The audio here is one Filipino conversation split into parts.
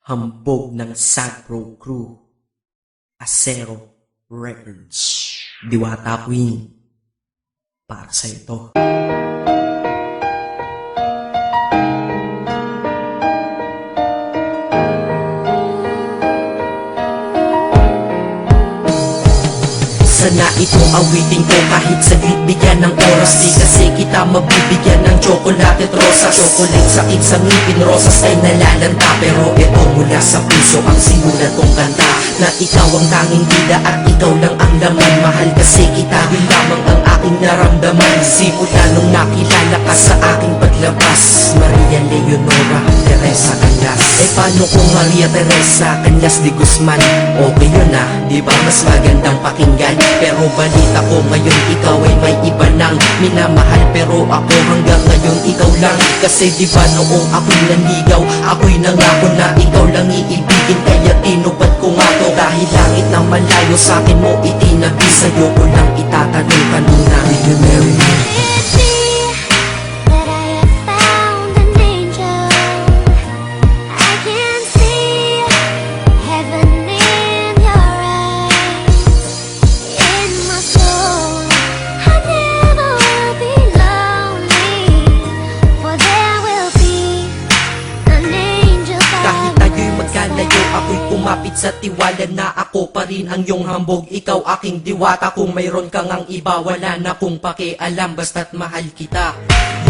Hambog ng Sagpro Crew, Acero Records, Diwata Queen, para sa ito. Sana ito awitin ko kahit saglit bigyan ng oras. Di kasi kita mabibigyan ng tsokolate at rosas. Chocolate sakit sa ngipin, rosas ay nalalanta. Pero ito mula sa puso ang simulan kong kanta, na ikaw ang tanging bida at ikaw lang ang laman. Mahal kasi kita, yun lamang ang aking naramdaman. Simula nung nakilala ka sa aking paglabas, Maria Leonora Teresa Canlas. Paano kung Maria Teresa Canlas de Guzman? Okay yun ah, di ba mas magandang pakinggan? Pero balita ko ngayon ikaw ay may iba nang minamahal. Pero ako hanggang ngayon ikaw lang. Kasi di ba noong ako'y nanligaw, ako'y nangako na ikaw lang iibigin. Kaya tinupad ko nga to, dahil langit na malayo sa akin mo itinabi. Sa'yo ko lang itatanong kanina, will you marry me? Ako'y kumapit sa tiwala na ako pa rin ang iyong hambog. Ikaw aking diwata, kung mayroon kang ang iba, wala na kong pakialam, basta't mahal kita,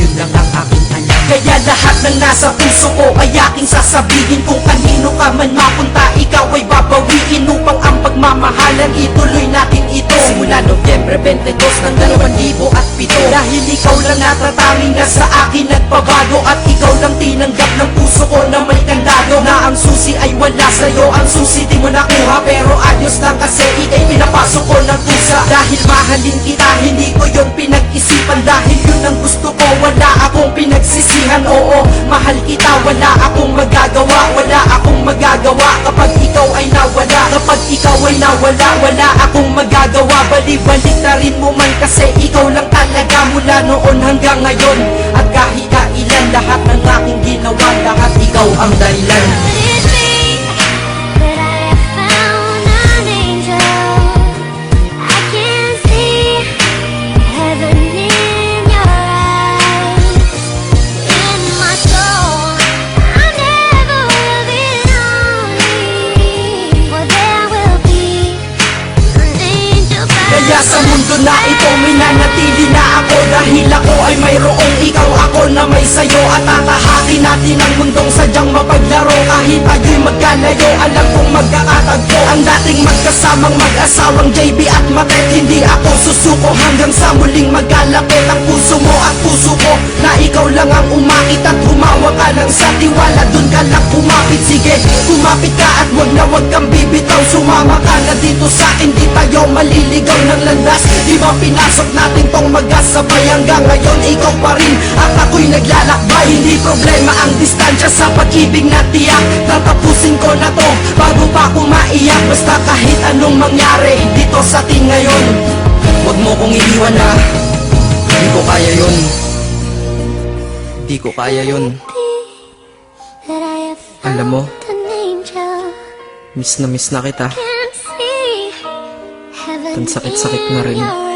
yun lang ang aking alam. Kaya lahat ng nasa puso ko ay aking sasabihin. Kung kanino ka man mapunta, ikaw ay babawiin, upang ang pagmamahalan ituloy natin ito. Simula Nobyembre 22 ng 2007, dahil ikaw lang natatanging na sa akin nagbabago. At ikaw lang tinanggap ng puso ko na may kandado, na ang susi ay wala sa'yo, ang susi di mo nakuha. Pero ayos lang kasi ikay pinapasok ko ng pusa. Dahil mahalin kita, hindi ko yun pinag-isipan. Dahil yun ang gusto ko, wala akong pinagsisihan. Oo, mahal kita, wala akong magagawa. Wala akong magagawa kapag ikaw ay nawala. Kapag ikaw ay nawala, wala akong magagawa. Balik-balik na rin mo man kasi ikaw lang talaga, mula noon hanggang ngayon. At kahit kailan, lahat ng aking ginawa, lahat ikaw ang dahilan. Kaya sa mundo na ito, minanatili na ako, dahil ako ay mayroong ikaw, ako na may sayo. At tatahakin natin ang mundong sadyang mapaglaro. Kahit tayo'y magkalayo, alam kong magkakatagpo. Ang dating magkasamang mag-asawang JB at Matet, hindi ako susuko hanggang sa muling magkalapit ang puso mo at puso ko, na ikaw lang ang umakit at humawa ka lang sa tiwala. Dun ka lang kumapit, sige kumapit ka at wag kang bibitaw. Sumama ka na dito sa akin, di tayo maliligaw ng landas. Di ba pinasok natin tong magkasabay, hanggang ngayon ikaw pa rin at ako'y naglalakbay. Hindi problema ang distansya sa pag-ibig na tiyak. Tatapusin ko na to bago pa ako maiyak. Basta kahit anong mangyari dito sa atin ngayon, wag mo kong iiwan na, di ko kaya yun. Di ko kaya yun. Alam mo, miss na kita. Ang sakit-sakit na rin.